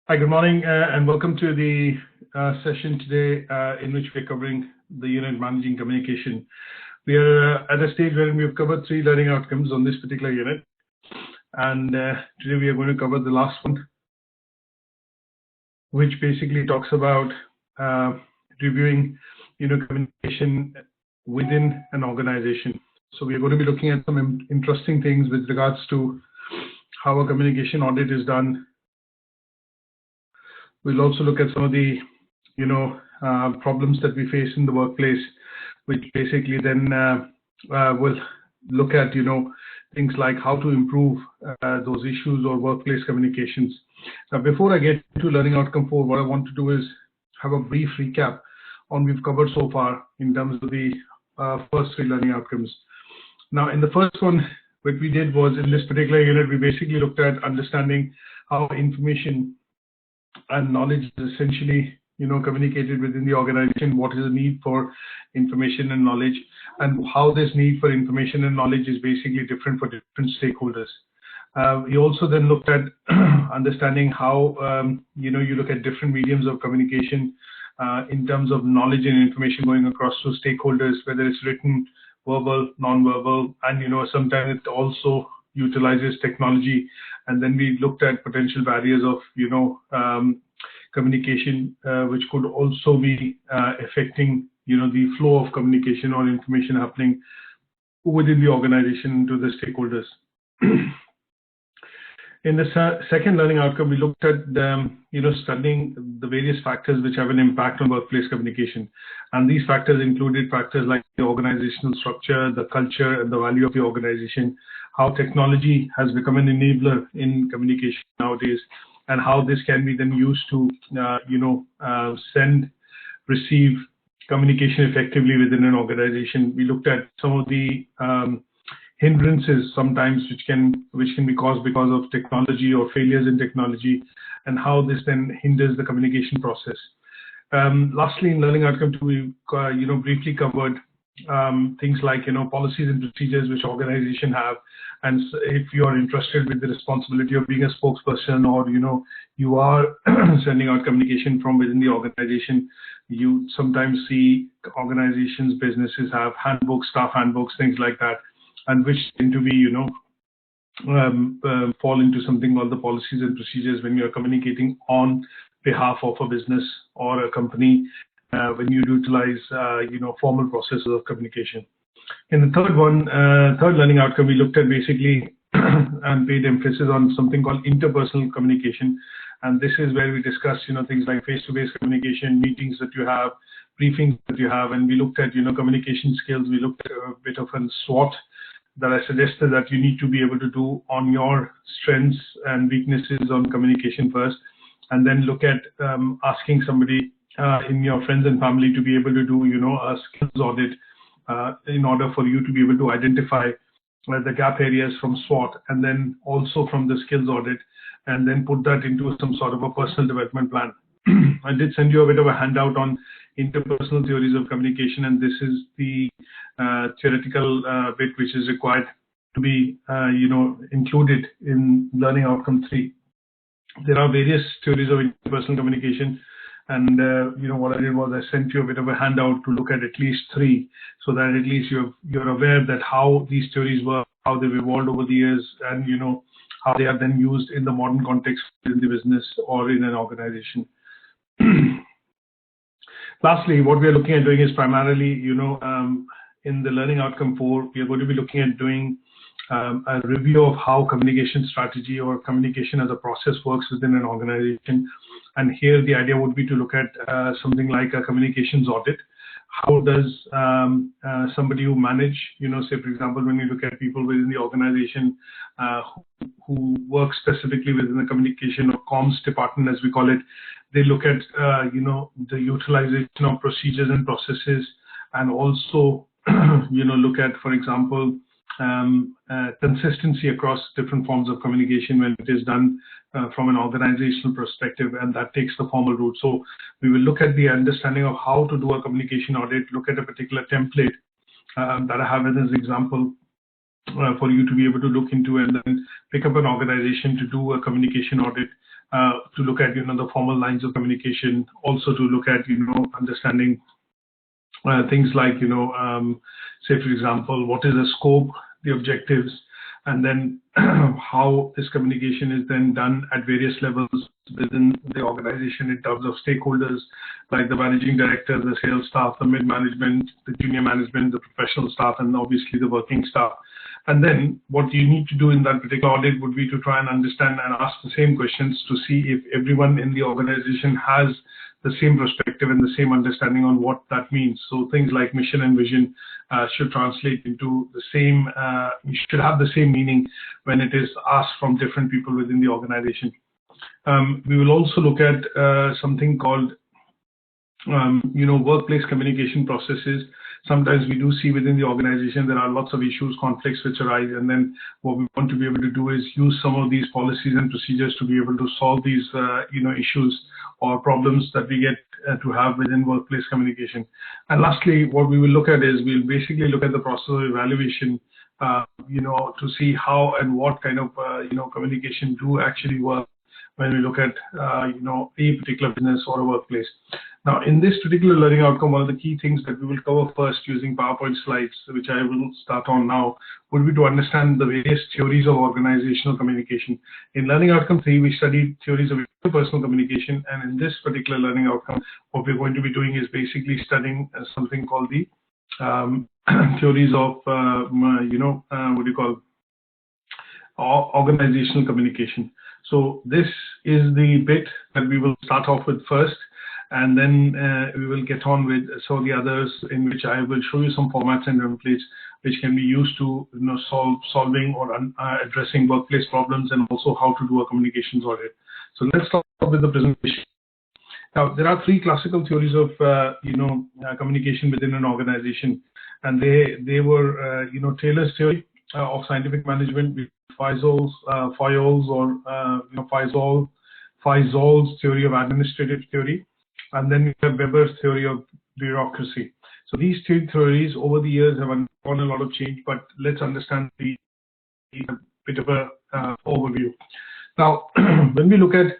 Hi, good morning, and welcome to the session today in which we're covering the unit Managing Communication. We are at a stage where we've covered 3 learning outcomes on this particular unit, and today we are going to cover the last one, which basically talks about reviewing communication within an organization. So we are going to be looking at some interesting things with regards to how a communication audit is done. We'll also look at some of the, problems that we face in the workplace, which basically then will look at, things like how to improve those issues or workplace communications. Now, before I get to learning outcome 4, what I want to do is have a brief recap on what we've covered so far in terms of the first 3 learning outcomes. Now, in the first one, what we did was in this particular unit, we basically looked at understanding how information and knowledge is essentially, communicated within the organization. What is the need for information and knowledge, and how this need for information and knowledge is basically different for different stakeholders. We also then looked at understanding how, you look at different mediums of communication in terms of knowledge and information going across to stakeholders, whether it's written, verbal, non-verbal, and, sometimes it also utilizes technology. And then we looked at potential barriers of, communication, which could also be affecting, the flow of communication or information happening within the organization to the stakeholders. In the second learning outcome, we looked at, studying the various factors which have an impact on workplace communication. And these factors included factors like the organizational structure, the culture, and the value of the organization, how technology has become an enabler in communication nowadays, and how this can be then used to, send, receive communication effectively within an organization. We looked at some of the hindrances sometimes which can be caused because of technology or failures in technology, and how this then hinders the communication process. Lastly, in learning outcome 2, we briefly covered things like policies and procedures which organization have, and if you are interested with the responsibility of being a spokesperson, or you are sending out communication from within the organization, you sometimes see organizations, businesses have handbooks, staff handbooks, things like that, and which tend to be fall into something called the policies and procedures when you are communicating on behalf of a business or a company, when you utilize formal processes of communication. In the third learning outcome, we looked at basically and paid emphasis on something called interpersonal communication, and this is where we discuss things like face-to-face communication, meetings that you have, briefings that you have, and we looked at communication skills. We looked at a bit of a SWOT that I suggested that you need to be able to do on your strengths and weaknesses on communication first, and then look at asking somebody in your friends and family to be able to do a skills audit in order for you to be able to identify the gap areas from SWOT, and then also from the skills audit, and then put that into some sort of a personal development plan. I did send you a bit of a handout on interpersonal theories of communication, and this is the theoretical bit which is required to be included in learning outcome 3. There are various theories of interpersonal communication, and what I did was I sent you a bit of a handout to look at least 3, so that at least you're aware that how these theories work, how they've evolved over the years, and how they are then used in the modern context in the business or in an organization. Lastly, what we are looking at doing is primarily, in the learning outcome 4, we are going to be looking at doing a review of how communication strategy or communication as a process works within an organization. And here the idea would be to look at something like a communications audit. How does somebody who manage, say for example, when you look at people within the organization who work specifically within the communication or comms department, as we call it, they look at the utilization of procedures and processes, and also look at, for example, consistency across different forms of communication when it is done from an organizational perspective, and that takes the formal route. So we will look at the understanding of how to do a communication audit, look at a particular template that I have as an example, for you to be able to look into and then pick up an organization to do a communication audit, to look at, the formal lines of communication, also to look at, understanding things like, say, for example, what is the scope, the objectives, and then how this communication is then done at various levels within the organization in terms of stakeholders like the managing director, the sales staff, the mid-management, the junior management, the professional staff, and obviously the working staff. And then what you need to do in that particular audit would be to try and understand and ask the same questions to see if everyone in the organization has the same perspective and the same understanding on what that means. So things like mission and vision should translate into the same, you should have the same meaning when it is asked from different people within the organization. We will also look at something called, workplace communication processes. Sometimes we do see within the organization there are lots of issues, conflicts which arise, and then what we want to be able to do is use some of these policies and procedures to be able to solve these, issues or problems that we get to have within workplace communication. And lastly, what we will look at is we'll basically look at the process of evaluation, to see how and what kind of, communication do actually work when we look at, a particular business or a workplace. Now, in this particular learning outcome, one of the key things that we will cover first using PowerPoint slides, which I will start on now, would be to understand the various theories of organizational communication. In learning outcome 3, we studied theories of interpersonal communication, and in this particular learning outcome, what we're going to be doing is basically studying something called the theories of, organizational communication. So this is the bit that we will start off with first, and then we will get on with some of the others, in which I will show you some formats and templates which can be used to solving or addressing workplace problems, and also how to do a communications audit. So let's start with the presentation. Now, there are 3 classical theories of communication within an organization, and they were Taylor's theory of scientific management, Faisal's theory of administrative theory, and then we have Weber's theory of bureaucracy. So these 3 theories over the years have undergone a lot of change, but let's understand the bit of a overview. Now, when we look at,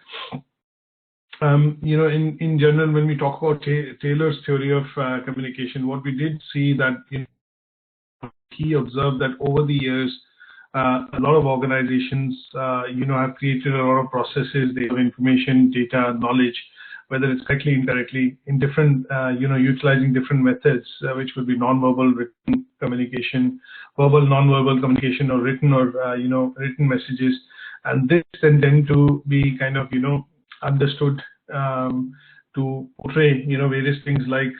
in general, when we talk about Taylor's theory of communication, what we did see that he observed that over the years, a lot of organizations, have created a lot of processes, they have information, data, knowledge, whether it's directly, indirectly, in different, utilizing different methods, which would be non-verbal, written communication, verbal, non-verbal communication, or written written messages. And this then tend to be kind of, understood to portray, various things like,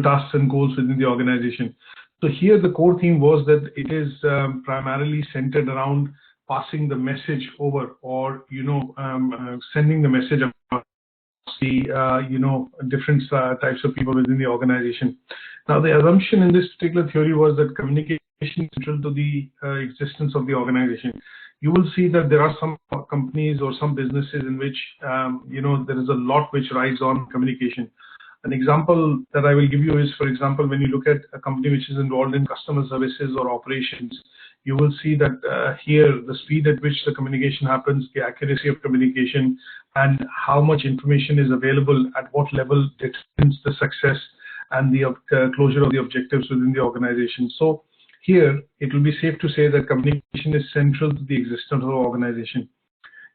tasks and goals within the organization. So here the core theme was that it is primarily centered around passing the message over, or sending the message across the different types of people within the organization. Now, the assumption in this particular theory was that communication is central to the existence of the organization. You will see that there are some companies or some businesses in which there is a lot which rides on communication. An example that I will give you is, for example, when you look at a company which is involved in customer services or operations, you will see that here the speed at which the communication happens, the accuracy of communication, and how much information is available at what level determines the success and the closure of the objectives within the organization. So here it will be safe to say that communication is central to the existence of the organization.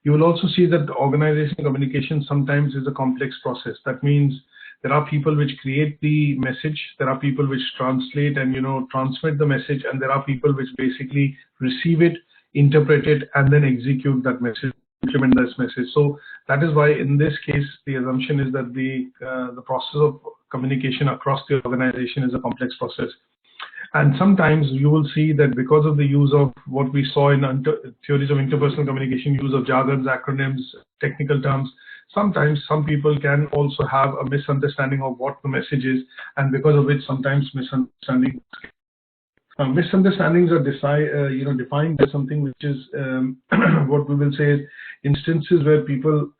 You will also see that organizational communication sometimes is a complex process. That means there are people which create the message, there are people which translate and transmit the message, and there are people which basically receive it, interpret it, and then execute that message, implement this message. So that is why in this case the assumption is that the process of communication across the organization is a complex process. And sometimes you will see that because of the use of what we saw in theories of interpersonal communication, use of jargons, acronyms, technical terms, sometimes some people can also have a misunderstanding of what the message is, and because of which sometimes misunderstandings are defined as something which is what we will say is instances where people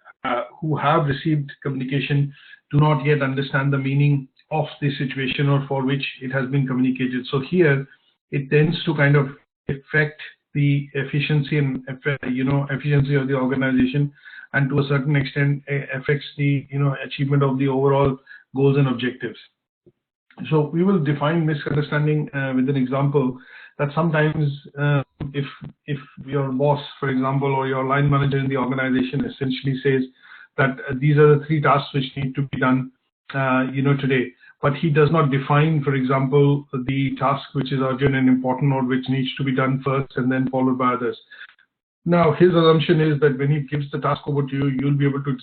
who have received communication do not yet understand the meaning of the situation or for which it has been communicated. So here it tends to kind of affect the efficiency and efficiency of the organization, and to a certain extent affects the achievement of the overall goals and objectives. So we will define misunderstanding with an example that sometimes if your boss, for example, or your line manager in the organization essentially says that these are the 3 tasks which need to be done today, but he does not define, for example, the task which is urgent and important or which needs to be done first and then followed by others. Now, his assumption is that when he gives the task over to you, you'll be able to,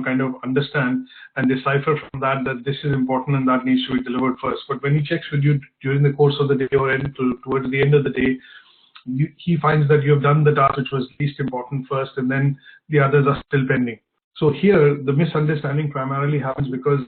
kind of understand and decipher from that this is important and that needs to be delivered first. But when he checks with you during the course of the day or towards the end of the day, he finds that you have done the task which was least important first, and then the others are still pending. So here, the misunderstanding primarily happens because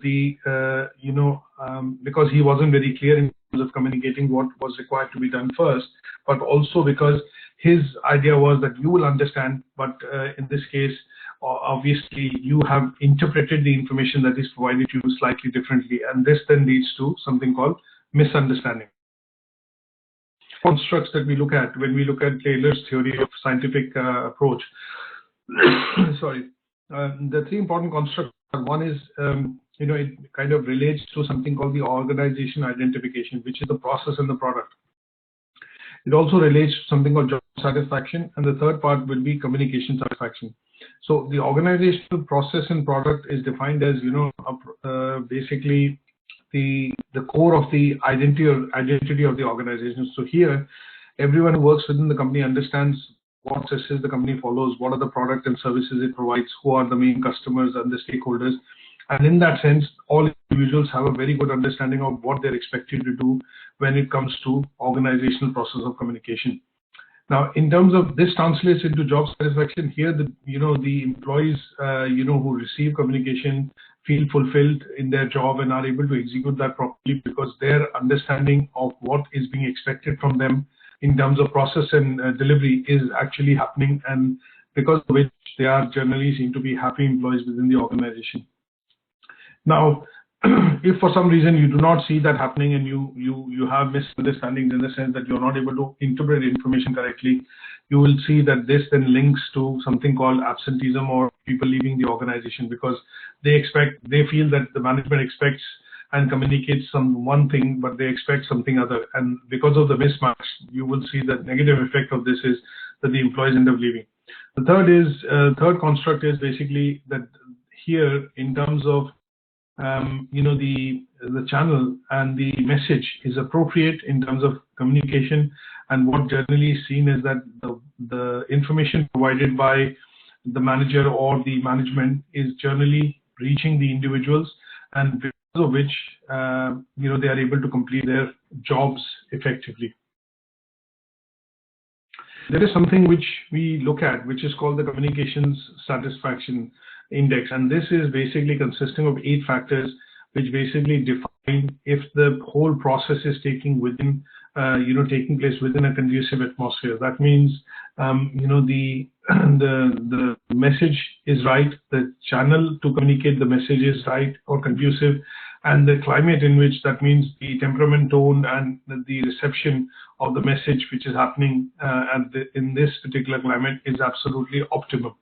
because he wasn't very clear in terms of communicating what was required to be done first, but also because his idea was that you will understand, but in this case, obviously, you have interpreted the information that is provided to you slightly differently, and this then leads to something called misunderstanding. Constructs that we look at when we look at Taylor's theory of scientific approach. Sorry, the 3 important constructs. One is, it kind of relates to something called the organization identification, which is the process and the product. It also relates to something called job satisfaction, and the third part will be communication satisfaction. So the organizational process and product is defined as, basically the core of the identity of the organization. So here, everyone who works within the company understands what processes the company follows, what are the products and services it provides, who are the main customers and the stakeholders. And in that sense, all individuals have a very good understanding of what they're expected to do when it comes to organizational process of communication. Now, in terms of this translates into job satisfaction, here the employees who receive communication feel fulfilled in their job and are able to execute that properly because their understanding of what is being expected from them in terms of process and delivery is actually happening, and because of which they are generally seen to be happy employees within the organization. Now, if for some reason you do not see that happening and you have misunderstandings in the sense that you're not able to interpret information correctly, you will see that this then links to something called absenteeism or people leaving the organization because they feel that the management expects and communicates one thing, but they expect something other. And because of the mismatch, you will see that negative effect of this is that the employees end up leaving. The third construct is basically that here in terms of the channel and the message is appropriate in terms of communication, and what generally is seen is that the information provided by the manager or the management is generally reaching the individuals, and because of which they are able to complete their jobs effectively. There is something which we look at, which is called the Communications Satisfaction Index, and this is basically consisting of 8 factors, which basically define if the whole process is taking place within a conducive atmosphere. That means, the message is right, the channel to communicate the message is right or conducive, and the climate in which, that means the temperament, tone, and the reception of the message which is happening in this particular climate is absolutely optimum.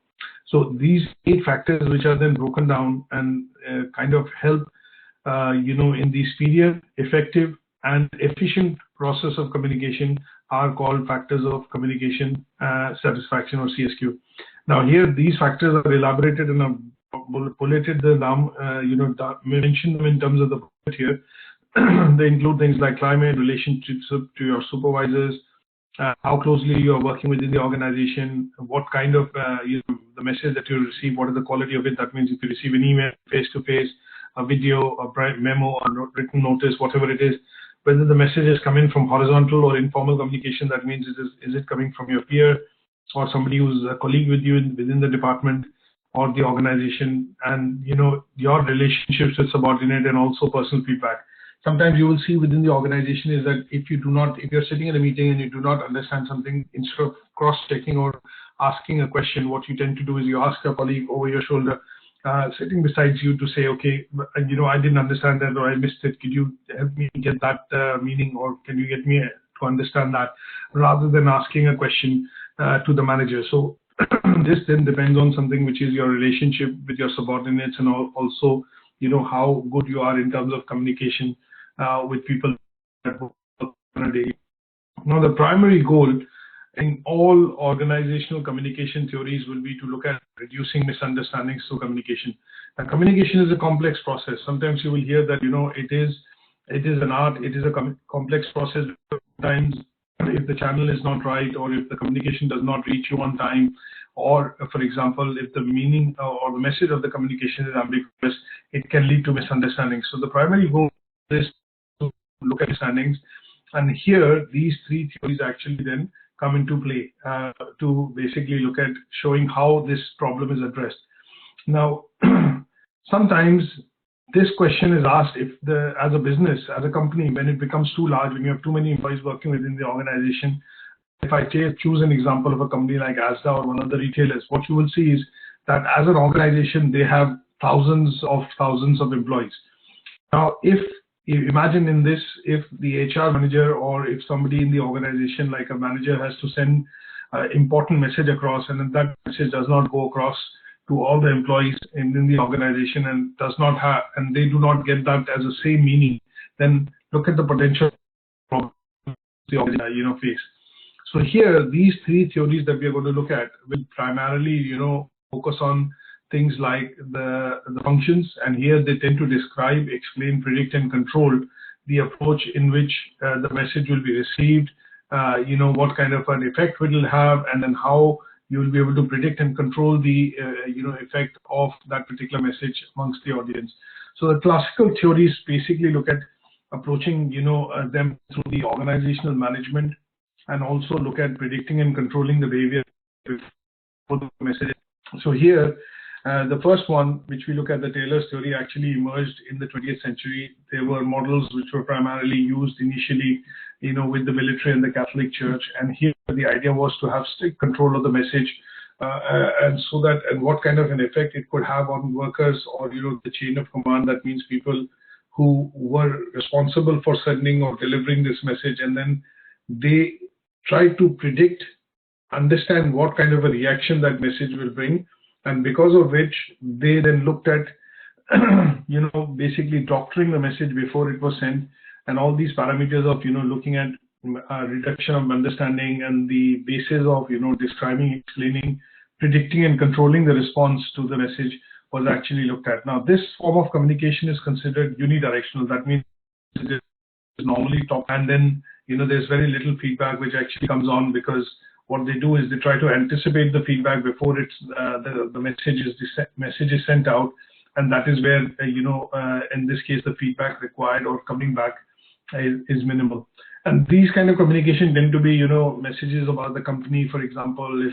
So these 8 factors, which are then broken down and kind of help, in the superior, effective, and efficient process of communication, are called factors of communication satisfaction, or CSQ. Now here, these factors are elaborated and bulleted them, mention them in terms of the bullet here. They include things like climate, relationships to your supervisors, how closely you are working within the organization, what kind of the message that you receive, what is the quality of it. That means if you receive an email, face-to-face, a video, a memo, a written notice, whatever it is, whether the message is coming from horizontal or informal communication. That means is it coming from your peer or somebody who's a colleague with you within the department or the organization, and your relationships with subordinate, and also personal feedback. Sometimes you will see within the organization is that if you're sitting in a meeting and you do not understand something, instead of cross-checking or asking a question, what you tend to do is you ask a colleague over your shoulder, sitting beside you, to say, okay, I didn't understand that, or I missed it. Could you help me get that meaning, or can you get me to understand that, rather than asking a question to the manager. So this then depends on something which is your relationship with your subordinates, and also, you know, how good you are in terms of communication with people that work on a daily. Now, the primary goal in all organizational communication theories will be to look at reducing misunderstandings through communication. Now, communication is a complex process. Sometimes you will hear that, you know, it is an art, it is a complex process. Sometimes if the channel is not right, or if the communication does not reach you on time, or for example, if the meaning or the message of the communication is ambiguous, it can lead to misunderstandings. So the primary goal is to look at understandings. And here, these three theories actually then come into play to basically look at showing how this problem is addressed. Now, sometimes this question is asked if as a business, as a company, when it becomes too large, when you have too many employees working within the organization. If I choose an example of a company like ATHE or one of the retailers, what you will see is that as an organization, they have thousands of employees. Now, if you imagine in this, if the HR manager or if somebody in the organization, like a manager, has to send important message across, and if that message does not go across to all the employees in the organization and they do not get that as the same meaning, then look at the potential problems the organization, you know, face. So here, these three theories that we are going to look at will primarily, you know, focus on things like the functions, and here they tend to describe, explain, predict, and control the approach in which the message will be received, you know, what kind of an effect it will have, and then how you will be able to predict and control the you know, effect of that particular message amongst the audience. So the classical theories basically look at approaching, you know, them through the organizational management, and also look at predicting and controlling the behavior for the message. So here, the first one, which we look at, the Taylor's theory, actually emerged in the 20th century. There were models which were primarily used initially, you know, with the military and the Catholic Church. And here the idea was to have strict control of the message, and so that, and what kind of an effect it could have on workers, or, you know, the chain of command. That means people who were responsible for sending or delivering this message, and then they try to predict, understand what kind of a reaction that message will bring, and because of which they then looked at, you know, basically doctoring the message before it was sent, and all these parameters of, you know, looking at reduction of understanding and the basis of, you know, describing, explaining, predicting, and controlling the response to the message was actually looked at. Now, this form of communication is considered unidirectional. That means it is normally top, and then, you know, there's very little feedback which actually comes on, because what they do is they try to anticipate the feedback before it's the message is sent out, and that is where you know, in this case, the feedback required or coming back is minimal. And these kind of communication tend to be, you know, messages about the company. For example,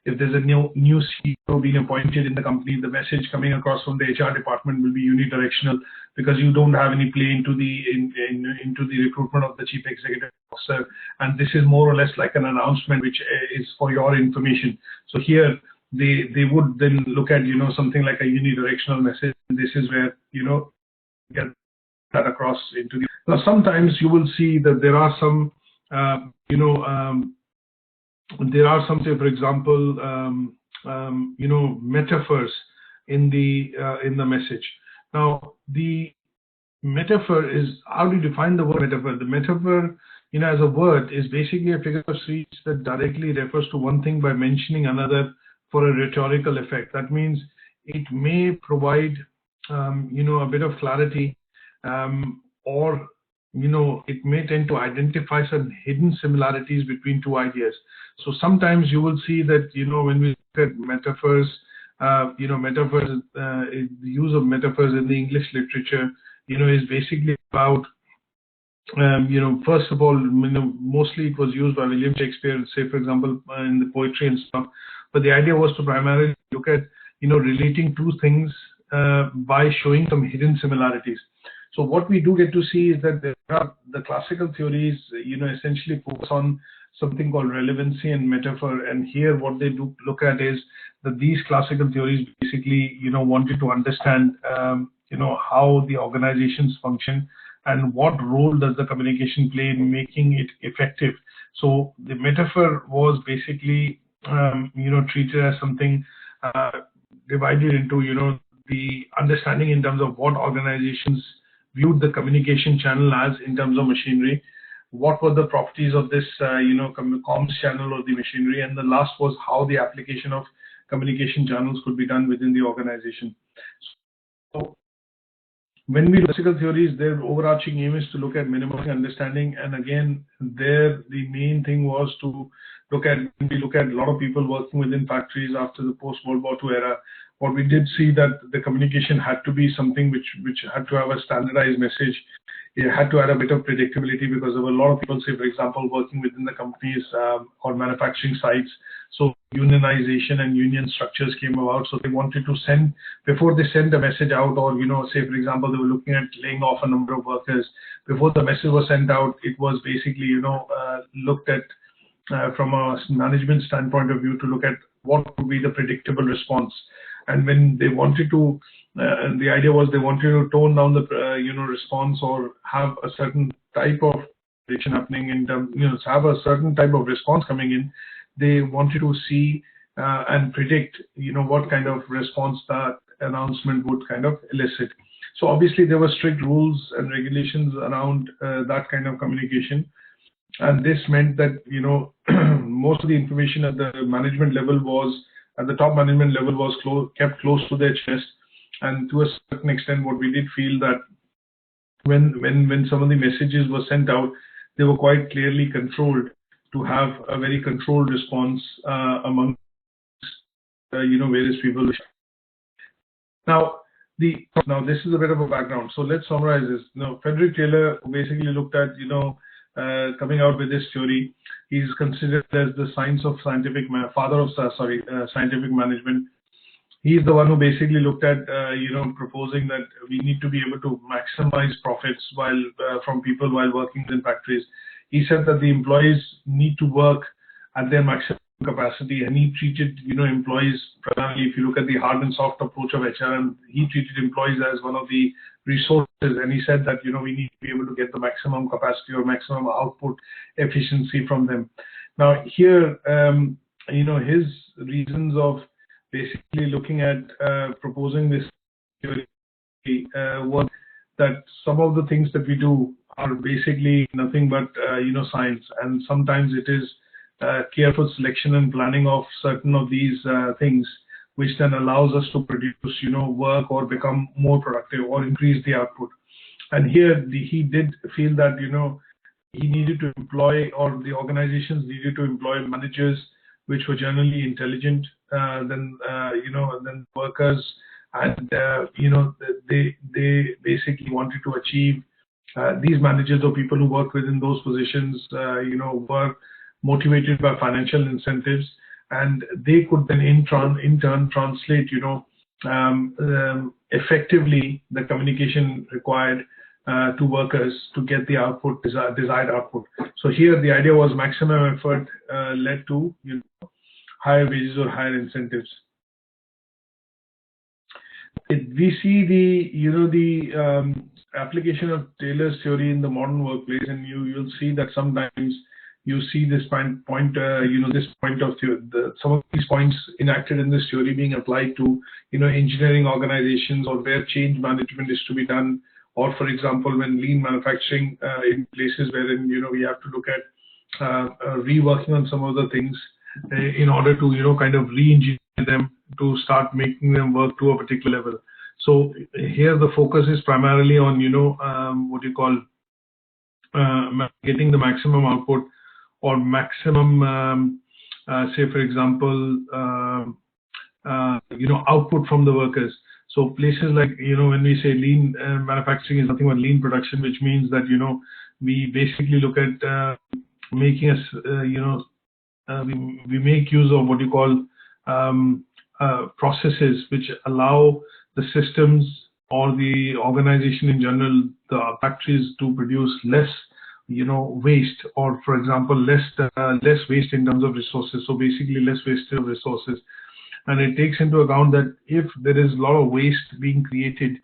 if there's a new CEO being appointed in the company, the message coming across from the HR department will be unidirectional, because you don't have any play into the recruitment of the chief executive officer, and this is more or less like an announcement which is for your information. So here they would then look at, you know, something like a unidirectional message. This is where, you know, get that across into the. Now, sometimes you will see that there are some, you know, there are some, say, for example, you know, metaphors in the message. Now, the metaphor is, how do you define the word metaphor? The metaphor, you know, as a word, is basically a figure of speech that directly refers to one thing by mentioning another for a rhetorical effect. That means it may provide, you know, a bit of clarity, or, you know, it may tend to identify some hidden similarities between two ideas. So sometimes you will see that, you know, when we look at metaphors, you know, metaphors, the use of metaphors in the English literature, you know, is basically about, you know, first of all, you know, mostly it was used by William Shakespeare, say, for example, in the poetry and stuff. But the idea was to primarily look at, you know, relating two things by showing some hidden similarities. So what we do get to see is that the classical theories, you know, essentially focus on something called relevancy and metaphor. And here what they do look at is that these classical theories basically, you know, wanted to understand, you know, how the organizations function, and what role does the communication play in making it effective. So the metaphor was basically treated as something divided into the understanding in terms of what organizations viewed the communication channel as in terms of machinery, what were the properties of this comms channel or the machinery, and the last was how the application of communication channels could be done within the organization. So when we look at classical theories, their overarching aim is to look at minimizing understanding, and again there the main thing was to look at, when we look at a lot of people working within factories after the post-World War II era, what we did see that the communication had to be something which had to have a standardized message. It had to add a bit of predictability, because there were a lot of people, say for example, working within the companies or manufacturing sites. So unionization and union structures came about. So they wanted to send, before they sent a message out, or say for example, they were looking at laying off a number of workers. Before the message was sent out, it was basically looked at from a management standpoint of view to look at what would be the predictable response. And when they wanted to, the idea was they wanted to tone down the response, or have a certain type of prediction happening in terms, have a certain type of response coming in. They wanted to see and predict, what kind of response that announcement would kind of elicit. So obviously there were strict rules and regulations around that kind of communication, and this meant that most of the information at the management level was, at the top management level, was kept close to their chest. And to a certain extent, what we did feel that when some of the messages were sent out, they were quite clearly controlled to have a very controlled response among various people. Now this is a bit of a background. So let's summarize this. Frederick Taylor basically looked at coming out with this theory. He's considered as the father of scientific management. He's the one who basically looked at proposing that we need to be able to maximize profits from people while working in factories. He said that the employees need to work at their maximum capacity, and he treated employees primarily, if you look at the hard and soft approach of HRM, he treated employees as one of the resources, and he said that we need to be able to get the maximum capacity or maximum output efficiency from them. Now here his reasons of basically looking at proposing this theory was that some of the things that we do are basically nothing but science, and sometimes it is careful selection and planning of certain of these things, which then allows us to produce work or become more productive or increase the output. And here he did feel that he needed to employ, or the organizations needed to employ, managers which were generally intelligent than workers, and they basically wanted to achieve these managers or people who work within those positions were motivated by financial incentives, and they could then in turn translate effectively the communication required to workers to get the output, desired output. So here the idea was maximum effort led to higher wages or higher incentives. We see the application of Taylor's theory in the modern workplace, and you'll see that sometimes you see this point of some of these points enacted in this theory being applied to engineering organizations, or where change management is to be done, or for example when lean manufacturing in places wherein we have to look at reworking on some of the things in order to kind of re-engineer them to start making them work to a particular level. So here the focus is primarily on what you call getting the maximum output, or maximum say for example output from the workers. So places like when we say lean manufacturing is nothing but lean production, which means that we basically look at making us we make use of what you call processes which allow the systems or the organization in general, the factories, to produce less waste, or for example less waste in terms of resources. So basically less waste of resources, and it takes into account that if there is a lot of waste being created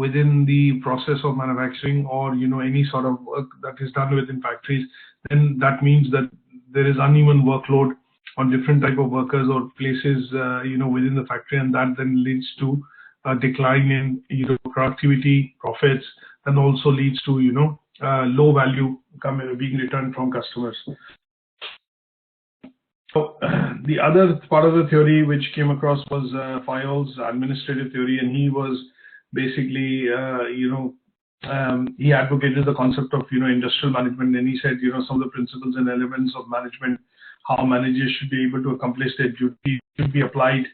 within the process of manufacturing, or any sort of work that is done within factories, then that means that there is uneven workload on different type of workers or places within the factory, and that then leads to a decline in productivity, profits, and also leads to low value being returned from customers. So the other part of the theory which came across was Fayol's administrative theory, and he was basically he advocated the concept of industrial management, and he said some of the principles and elements of management, how managers should be able to accomplish their duty, should be applied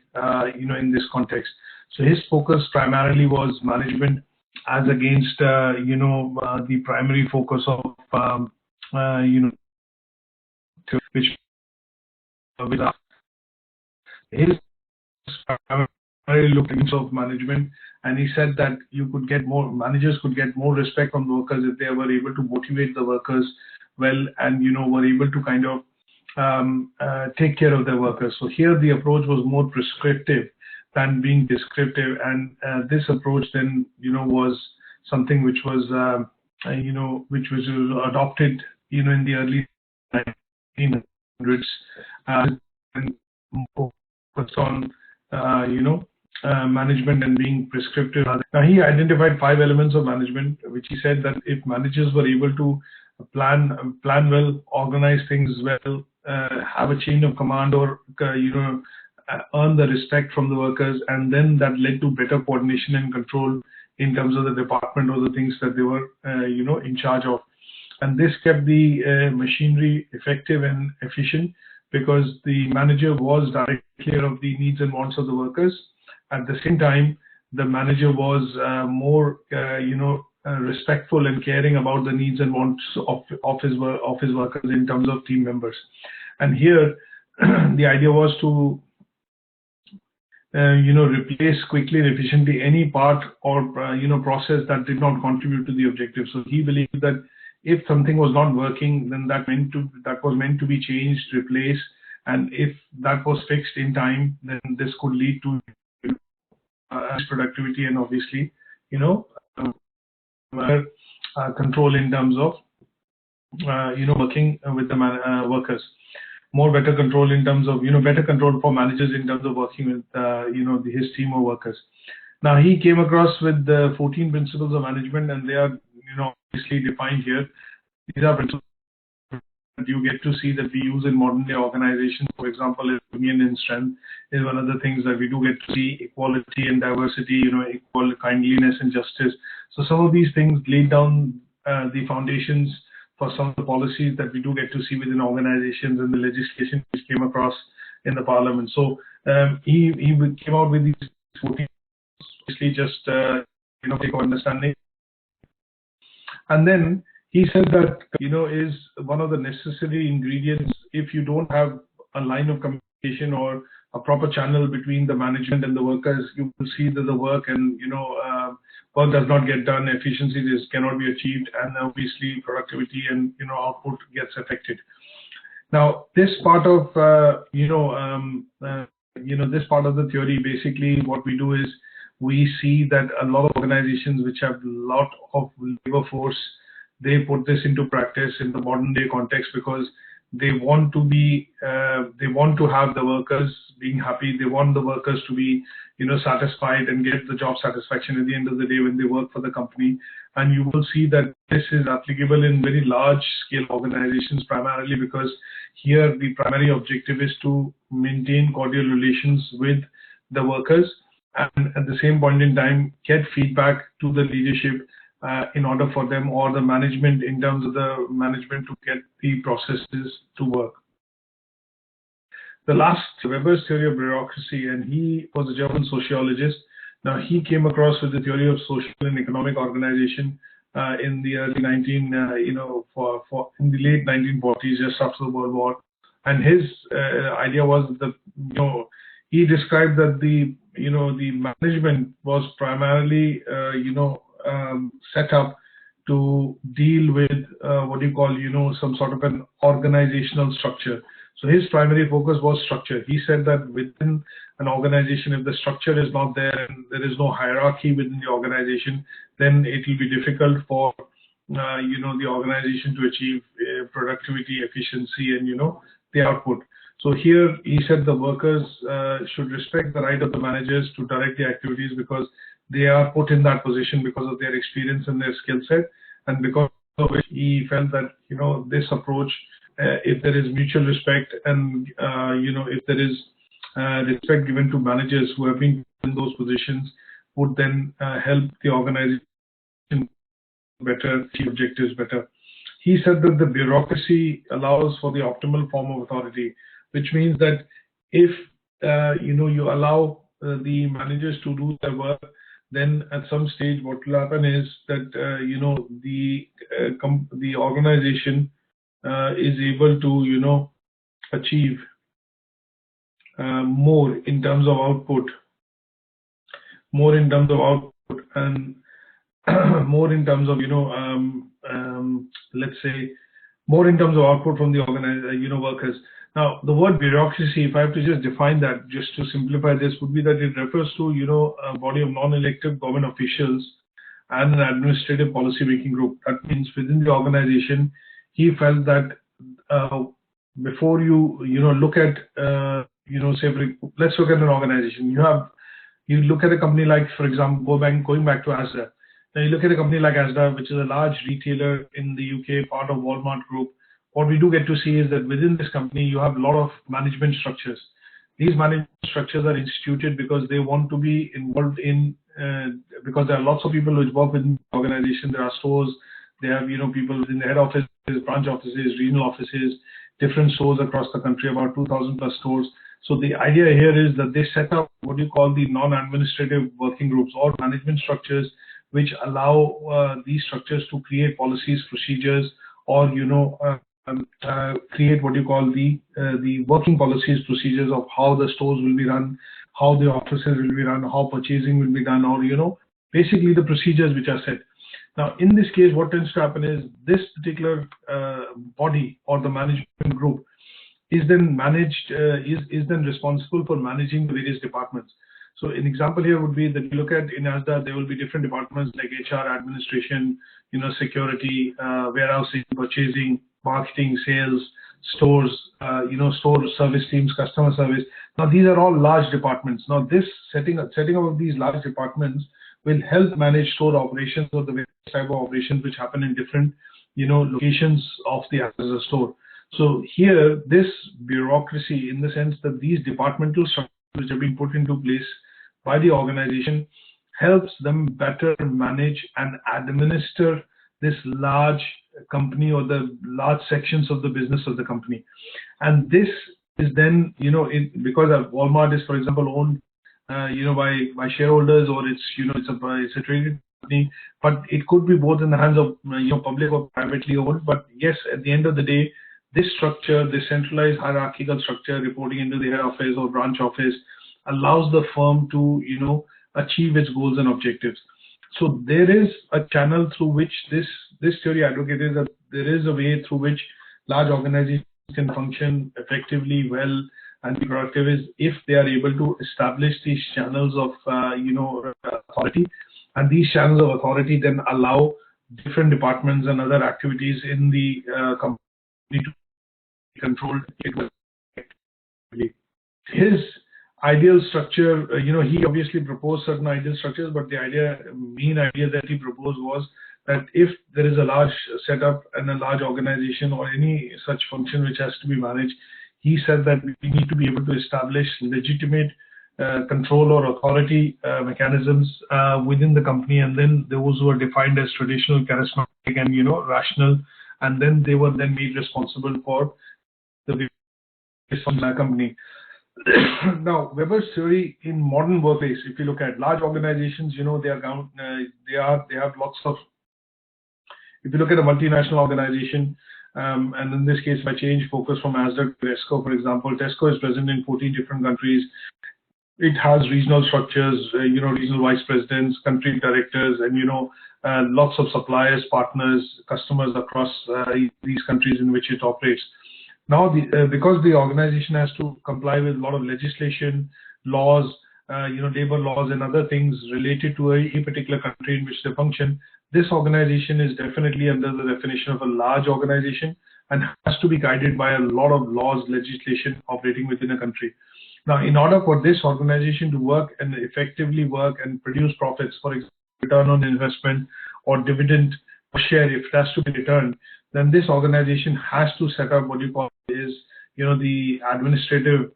in this context. So his focus primarily was management as against the primary focus of which his primarily looked into management, and he said that managers could get more respect from the workers if they were able to motivate the workers well, and were able to kind of take care of their workers. So here the approach was more prescriptive than being descriptive, and this approach then was something which was which was adopted in the early 1900s, and focused on management and being prescriptive. Now he identified 5 elements of management, which he said that if managers were able to plan well, organize things well, have a chain of command, or earn the respect from the workers, and then that led to better coordination and control in terms of the department or the things that they were in charge of. And this kept the machinery effective and efficient, because the manager was directly aware of the needs and wants of the workers. At the same time, the manager was more respectful and caring about the needs and wants of his workers in terms of team members. And here the idea was to replace quickly and efficiently any part or process that did not contribute to the objective. So he believed that if something was not working, then that was meant to be changed, replaced, and if that was fixed in time, then this could lead to productivity and obviously control in terms of working with the workers. More better control in terms of better control for managers in terms of working with his team of workers. Now he came across with the 14 principles of management, and they are obviously defined here. These are principles that you get to see that we use in modern day organizations. For example, union and strength is one of the things that we do get to see. Equality and diversity, equal kindliness and justice. So some of these things laid down the foundations for some of the policies that we do get to see within organizations and the legislation which came across in the parliament. So he came out with these 14, obviously just take understanding. And then he said that is one of the necessary ingredients. If you don't have a line of communication or a proper channel between the management and the workers, you will see that the work and work does not get done, efficiency cannot be achieved, and obviously productivity and output gets affected. Now this part of this part of the theory, basically what we do is we see that a lot of organizations which have a lot of labor force, they put this into practice in the modern day context because they want to be they want to have the workers being happy. They want the workers to be satisfied and get the job satisfaction at the end of the day when they work for the company. And you will see that this is applicable in very large scale organizations, primarily because here the primary objective is to maintain cordial relations with the workers, and at the same point in time get feedback to the leadership in order for them or the management, in terms of the management, to get the processes to work. The last, Weber's theory of bureaucracy, and he was a German sociologist. Now he came across with the theory of social and economic organization in the early in the late 1940s, just after the World War. And his idea was that he described that the management was primarily set up to deal with what you call some sort of an organizational structure. So his primary focus was structure. He said that within an organization, if the structure is not there and there is no hierarchy within the organization, then it will be difficult for the organization to achieve productivity, efficiency, and the output. So here he said the workers should respect the right of the managers to direct the activities, because they are put in that position because of their experience and their skill set, and because of which he felt that this approach, if there is mutual respect and if there is respect given to managers who have been in those positions, would then help the organization better, achieve objectives better. He said that the bureaucracy allows for the optimal form of authority, which means that if you allow the managers to do their work, then at some stage what will happen is that the organization is able to achieve more in terms of output, and more in terms of let's say more in terms of output from the workers. Now, the word bureaucracy, if I have to just define that, just to simplify this, would be that it refers to a body of non-elected government officials and an administrative policy making group. That means within the organization, he felt that before you look at let's look at an organization. You look at a company like, for example, going back to ATHE. Now you look at a company like ATHE, which is a large retailer in the UK, part of Walmart Group. What we do get to see is that within this company, you have a lot of management structures. These management structures are instituted because they want to be involved in, because there are lots of people who work within the organization. There are stores, they have people within the head office, branch offices, regional offices, different stores across the country, about 2,000 plus stores. So the idea here is that they set up what you call the non-administrative working groups or management structures, which allow these structures to create policies, procedures, or create what you call the working policies, procedures of how the stores will be run, how the offices will be run, how purchasing will be done, or basically the procedures which are set. Now, in this case, what tends to happen is this particular body or the management group is then managed, is then responsible for managing the various departments. So an example here would be that you look at in ATHE, there will be different departments like HR, administration, security, warehousing, purchasing, marketing, sales, stores, store service teams, customer service. Now these are all large departments. Now this setting up of these large departments will help manage store operations or the various type of operations which happen in different locations of the ATHE store. So here this bureaucracy, in the sense that these departmental structures which have been put into place by the organization, helps them better manage and administer this large company or the large sections of the business of the company. And this is then, because Walmart is, for example, owned, by shareholders, or it's a traded company, but it could be both in the hands of, public or privately owned. But yes, at the end of the day, this structure, this centralized hierarchical structure reporting into the head office or branch office, allows the firm to, achieve its goals and objectives. So there is a channel through which this theory advocates that there is a way through which large organizations can function effectively, well, and be productive, is if they are able to establish these channels of, authority, and these channels of authority then allow different departments and other activities in the company to be controlled effectively. His ideal structure, he obviously proposed certain ideal structures, but the main idea that he proposed was that if there is a large setup and a large organization or any such function which has to be managed, he said that we need to be able to establish legitimate control or authority mechanisms within the company, and then those who are defined as traditional, charismatic, and rational, and then they were then made responsible for the company. Now, Weber's theory in modern workplace, if you look at large organizations, they have lots of. If you look at a multinational organization, and in this case, if I change focus from ASDA to Tesco, for example, Tesco is present in 14 different countries. It has regional structures, regional vice presidents, country directors, and lots of suppliers, partners, customers across these countries in which it operates. Now, because the organization has to comply with a lot of legislation, laws, labor laws and other things related to a particular country in which they function, this organization is definitely under the definition of a large organization and has to be guided by a lot of laws, legislation operating within a country. Now, in order for this organization to work and effectively work and produce profits, for example, return on investment or dividend per share, if it has to be returned, then this organization has to set up what you call is, the administrative,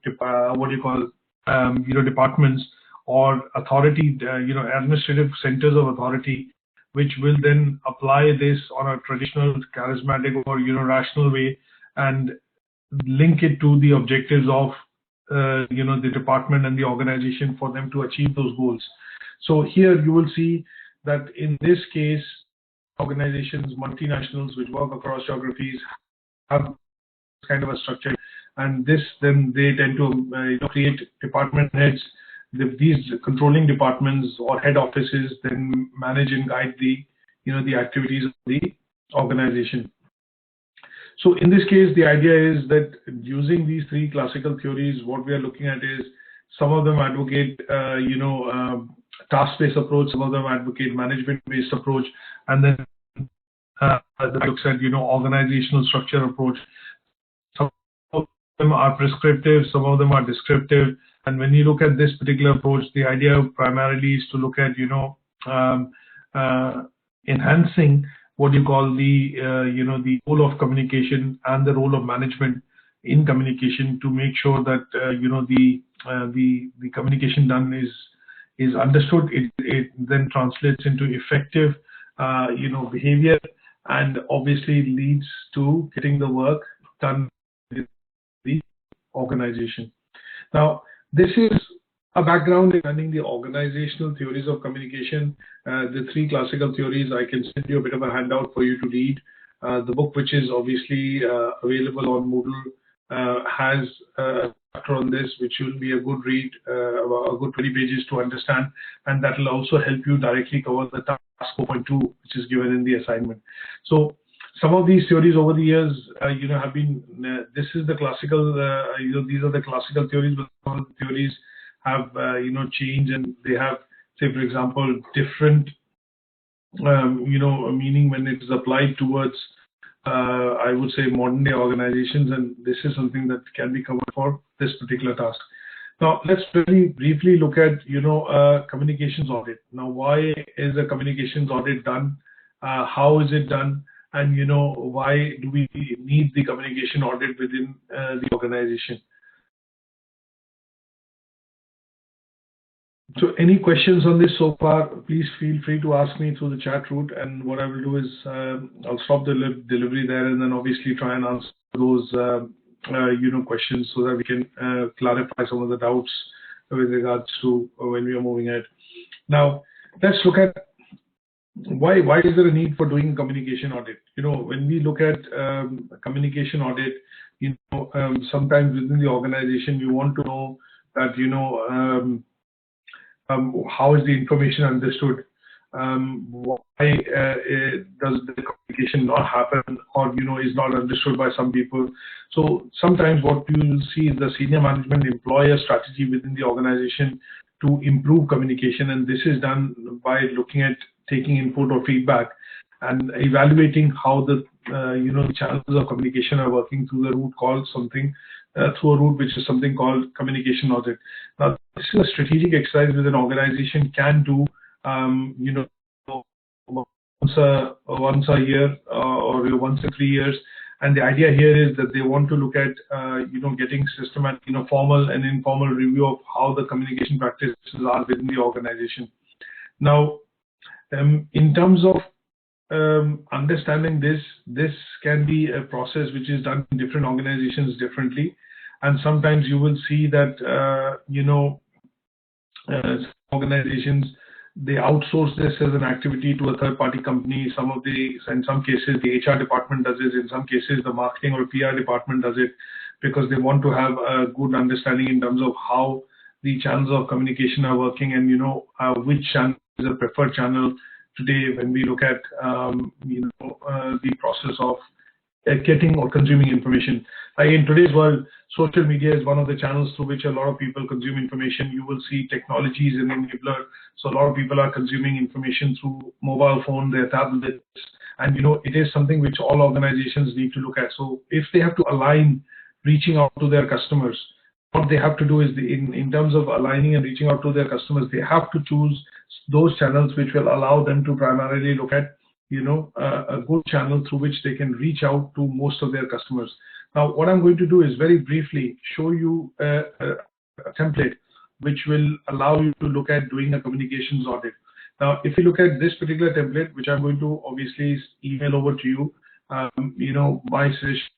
departments or authority, administrative centers of authority, which will then apply this on a traditional, charismatic or, rational way and link it to the objectives of, the department and the organization for them to achieve those goals. So here you will see that in this case, organizations, multinationals which work across geographies have kind of a structure, and this then they tend to create department heads. These controlling departments or head offices then manage and guide the the activities of the organization. So in this case, the idea is that using these three classical theories, what we are looking at is some of them advocate task-based approach, some of them advocate management-based approach, and then looks at organizational structure approach. Some of them are prescriptive, some of them are descriptive, and when you look at this particular approach, the idea primarily is to look at enhancing what you call the the role of communication and the role of management in communication to make sure that the communication done is understood. It then translates into effective behavior and obviously leads to getting the work done with the organization. Now, this is a background in learning the organizational theories of communication. The three classical theories, I can send you a bit of a handout for you to read. The book, which is obviously available on Moodle, has a chapter on this, which will be a good read, about a good 20 pages to understand, and that will also help you directly cover the task 4.2, which is given in the assignment. So some of these theories over the years, have been, this is the classical, these are the classical theories, but some of the theories have, changed, and they have, say, for example, different, meaning when it is applied towards, I would say, modern day organizations, and this is something that can be covered for this particular task. Now, let's very briefly look at, communications audit. Now, why is a communications audit done? How is it done? And, why do we need the communication audit within the organization? So any questions on this so far, please feel free to ask me through the chat route, and what I will do is I'll stop the delivery there and then obviously try and answer those questions so that we can clarify some of the doubts with regards to when we are moving ahead. Now, let's look at why is there a need for doing communication audit? When we look at communication audit, sometimes within the organization, you want to know that, how is the information understood? Why does the communication not happen, or is not understood by some people? So sometimes what you will see is the senior management employ a strategy within the organization to improve communication, and this is done by looking at taking input or feedback and evaluating how the the channels of communication are working through the route called something. Through a route which is something called communication audit. Now, this is a strategic exercise that an organization can do, once a year or once in 3 years. And the idea here is that they want to look at, getting systematic, formal and informal review of how the communication practices are within the organization. Now, in terms of understanding this can be a process which is done in different organizations differently, and sometimes you will see that organizations, they outsource this as an activity to a third-party company. In some cases the HR department does it, in some cases the marketing or PR department does it, because they want to have a good understanding in terms of how the channels of communication are working, and which channel is a preferred channel today when we look at the process of getting or consuming information. In today's world, social media is one of the channels through which a lot of people consume information. You will see technology is an enabler. So a lot of people are consuming information through mobile phone, their tablets, and it is something which all organizations need to look at. So if they have to align reaching out to their customers, what they have to do is in terms of aligning and reaching out to their customers, they have to choose those channels which will allow them to primarily look at a good channel through which they can reach out to most of their customers. Now, what I'm going to do is very briefly show you a template which will allow you to look at doing a communications audit. Now, if you look at this particular template, which I'm going to obviously email over to you, my suggestion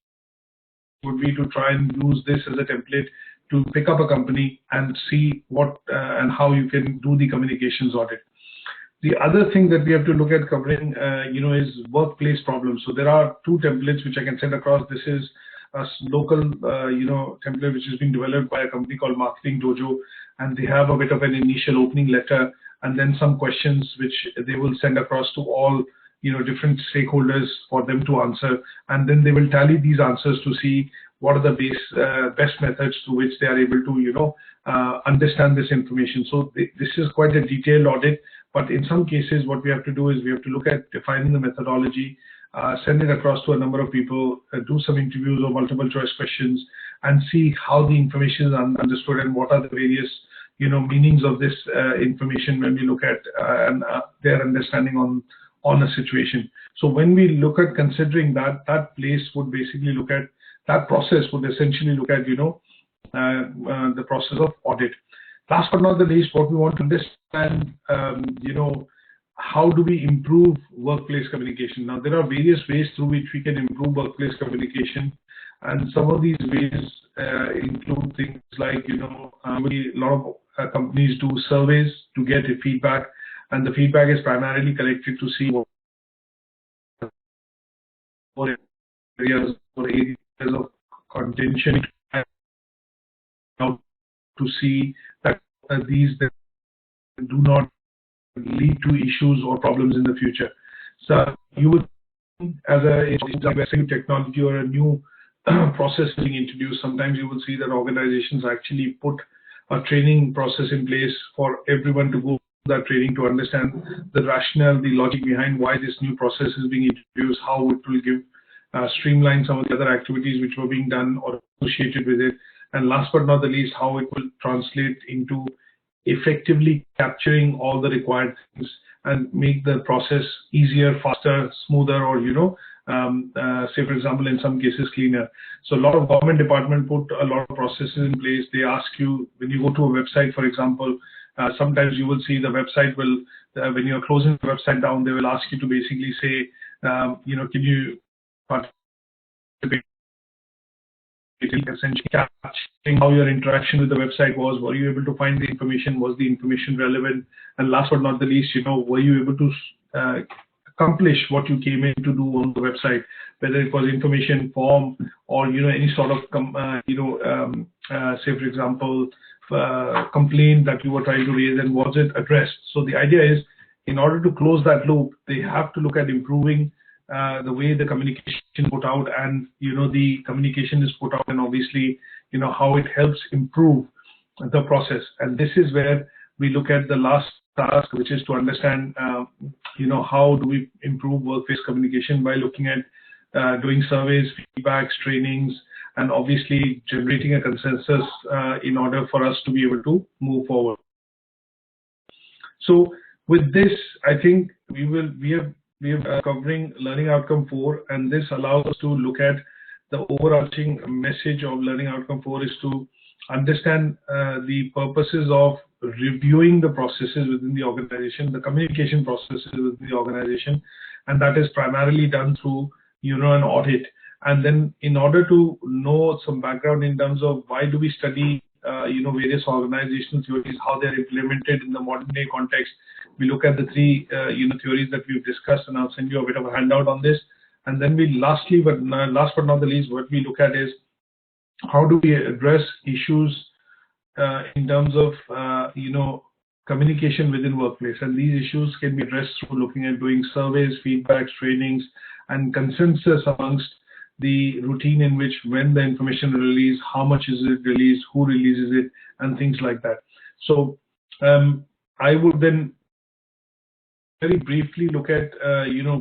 would be to try and use this as a template to pick up a company and see what and how you can do the communications audit. The other thing that we have to look at covering, is workplace problems. So there are two templates which I can send across. This is a local, template which has been developed by a company called Marketing Dojo, and they have a bit of an initial opening letter and then some questions which they will send across to all, different stakeholders for them to answer, and then they will tally these answers to see what are the best methods through which they are able to, understand this information. So this is quite a detailed audit. But in some cases, what we have to do is we have to look at defining the methodology, send it across to a number of people, do some interviews or multiple choice questions, and see how the information is understood and what are the various meanings of this information when we look at their understanding on a situation. So when we look at considering that place would basically look at that process would essentially look at the process of audit. Last but not the least, what we want to understand, how do we improve workplace communication? Now, there are various ways through which we can improve workplace communication, and some of these ways include things like, a lot of companies do surveys to get feedback, and the feedback is primarily collected to see what areas of contention, to see that these do not lead to issues or problems in the future. So you would, as a new technology or a new process being introduced, sometimes you will see that organizations actually put a training process in place for everyone to go through that training to understand the rationale, the logic behind why this new process is being introduced, how it will give streamline some of the other activities which were being done or associated with it. And last but not the least, how it will translate into effectively capturing all the required things and make the process easier, faster, smoother, or, say, for example, in some cases, cleaner. So a lot of government departments put a lot of processes in place. They ask you, when you go to a website, for example, sometimes you will see the website will, when you're closing the website down, they will ask you to basically say, can you participate? Essentially capturing how your interaction with the website was. Were you able to find the information? Was the information relevant? And last but not the least, were you able to accomplish what you came in to do on the website, whether it was information form or any sort of say, for example, complaint that you were trying to raise, and was it addressed? So the idea is, in order to close that loop, they have to look at improving the way the communication is put out, and the communication is put out, and obviously how it helps improve the process. And this is where we look at the last task, which is to understand how do we improve workplace communication by looking at doing surveys, feedbacks, trainings, and obviously generating a consensus in order for us to be able to move forward. So with this, I think we are covering Learning Outcome 4, and this allows us to look at the overarching message of Learning Outcome 4 is to understand the purposes of reviewing the processes within the organization, the communication processes within the organization, and that is primarily done through an audit. And then, in order to know some background in terms of why do we study various organizational theories, how they're implemented in the modern day context, we look at the three theories that we've discussed, and I'll send you a bit of a handout on this. And then last but not the least, what we look at is how do we address issues in terms of communication within workplace, and these issues can be addressed through looking at doing surveys, feedbacks, trainings, and consensus amongst the routine in which when the information released, how much is it released, who releases it, and things like that. So I would then very briefly look at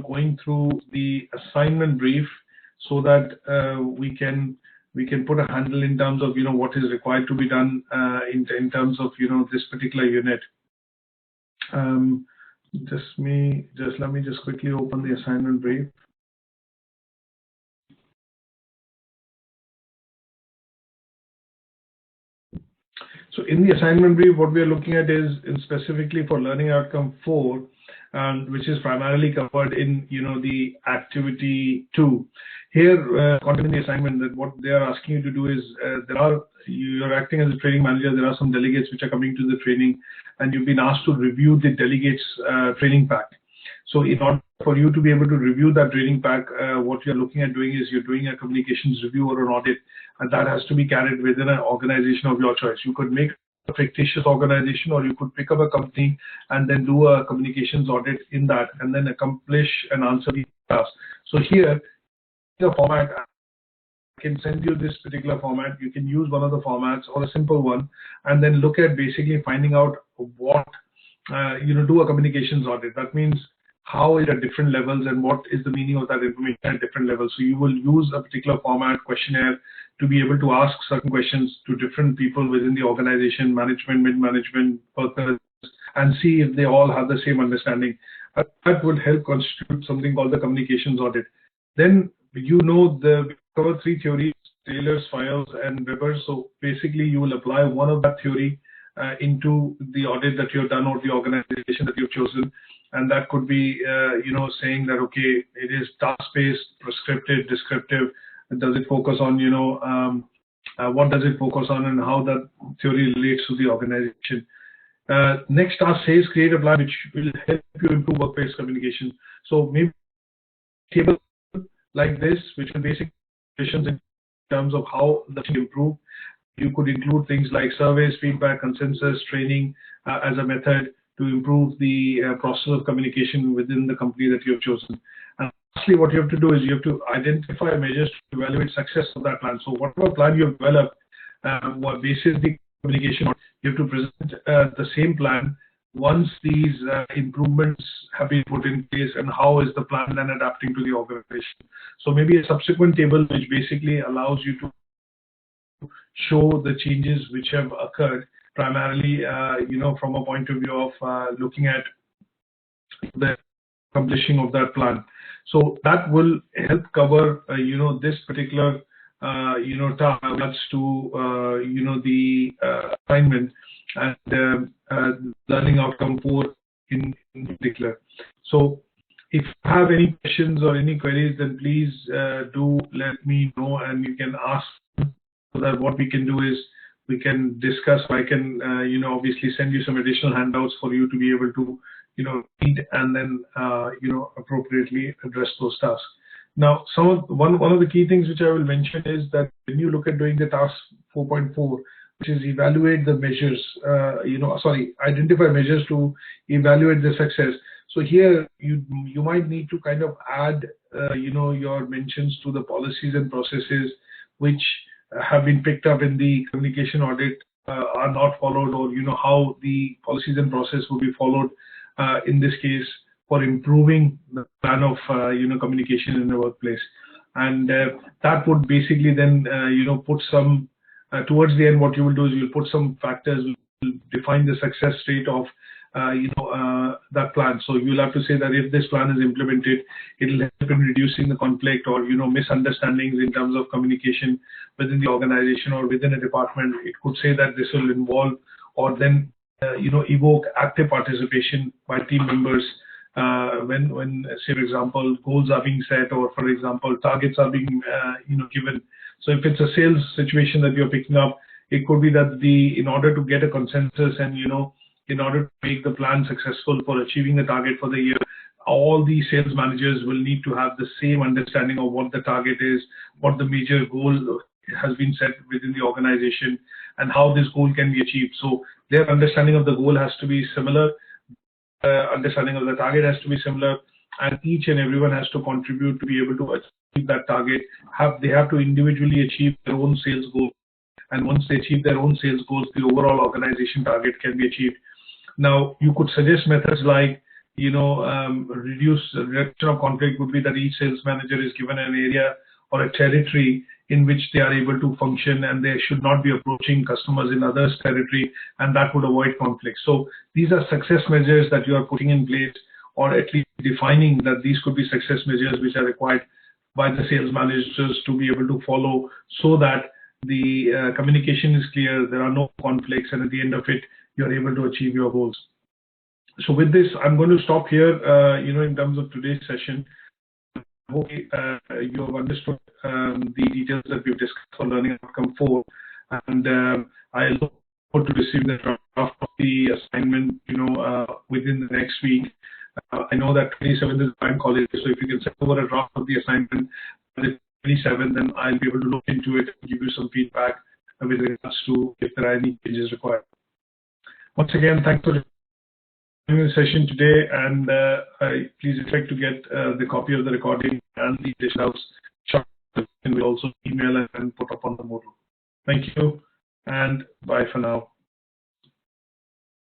going through the assignment brief so that we can put a handle in terms of what is required to be done in terms of this particular unit. Let me just quickly open the assignment brief. So in the assignment brief, what we are looking at is specifically for learning outcome 4, which is primarily covered in the activity 2. Here, content in the assignment, that what they are asking you to do is you're acting as a training manager. There are some delegates which are coming to the training, and you've been asked to review the delegates training pack. So in order for you to be able to review that training pack, what you're looking at doing is you're doing a communications review or an audit, and that has to be carried within an organization of your choice. You could make a fictitious organization, or you could pick up a company and then do a communications audit in that, and then accomplish and answer the task. So here, the format, I can send you this particular format. You can use one of the formats or a simple one, and then look at basically finding out what do a communications audit. That means how is it at different levels and what is the meaning of that information at different levels. So you will use a particular format, questionnaire, to be able to ask certain questions to different people within the organization, management, mid-management, workers, and see if they all have the same understanding. That would help constitute something called the communications audit. Then we cover 3 theories: Taylor's, Files, and Weber's. So basically you will apply one of that theory into the audit that you've done or the organization that you've chosen. And that could be, saying that, okay, it is task-based, prescriptive, descriptive. Does it focus on, what does it focus on, and how that theory relates to the organization. Next task says create a plan which will help you improve workplace communication. So maybe a table like this, which will basically in terms of how that can improve. You could include things like surveys, feedback, consensus, training as a method to improve the process of communication within the company that you have chosen. And lastly, what you have to do is you have to identify measures to evaluate success of that plan. So whatever plan you have developed, what basis the communication, you have to present the same plan once these improvements have been put in place, and how is the plan then adapting to the organization. So maybe a subsequent table which basically allows you to show the changes which have occurred, primarily from a point of view of looking at the accomplishing of that plan. So that will help cover this particular task to the assignment and learning outcome 4 in particular. So if you have any questions or any queries, then please do let me know, and you can ask. So that what we can do is we can discuss. I can obviously send you some additional handouts for you to be able to read and then appropriately address those tasks. Now, one of the key things which I will mention is that when you look at doing the task 4.4, which is evaluate the measures, identify measures to evaluate the success. So here you might need to kind of add your mentions to the policies and processes which have been picked up in the communication audit are not followed, or how the policies and process will be followed in this case for improving the plan of communication in the workplace. And that would basically then put some towards the end. What you will do is you'll put some factors, will define the success rate of that plan. So you'll have to say that if this plan is implemented, it'll help in reducing the conflict or misunderstandings in terms of communication within the organization or within a department. It could say that this will involve or then evoke active participation by team members when say for example goals are being set, or for example targets are being given. So if it's a sales situation that you're picking up, it could be that in order to get a consensus and in order to make the plan successful for achieving the target for the year, all the sales managers will need to have the same understanding of what the target is, what the major goal has been set within the organization, and how this goal can be achieved. So their understanding of the goal has to be similar, understanding of the target has to be similar, and each and everyone has to contribute to be able to achieve that target. They have to individually achieve their own sales goals, and once they achieve their own sales goals, the overall organization target can be achieved. Now, you could suggest methods like, reduction of conflict would be that each sales manager is given an area or a territory in which they are able to function, and they should not be approaching customers in others' territory, and that would avoid conflict. So these are success measures that you are putting in place, or at least defining that these could be success measures which are required by the sales managers to be able to follow, so that the communication is clear, there are no conflicts, and at the end of it, you're able to achieve your goals. So with this, I'm going to stop here, in terms of today's session. I hope you have understood the details that we've discussed for Learning Outcome 4, and I look forward to receiving the draft of the assignment, within the next week. I know that 27th is bank holiday, so if you can send over a draft of the assignment on the 27th, then I'll be able to look into it and give you some feedback with regards to if there are any changes required. Once again, thanks for the session today, and please expect to get the copy of the recording and the details shortly, and we'll also email and put up on the modal. Thank you, and bye for now.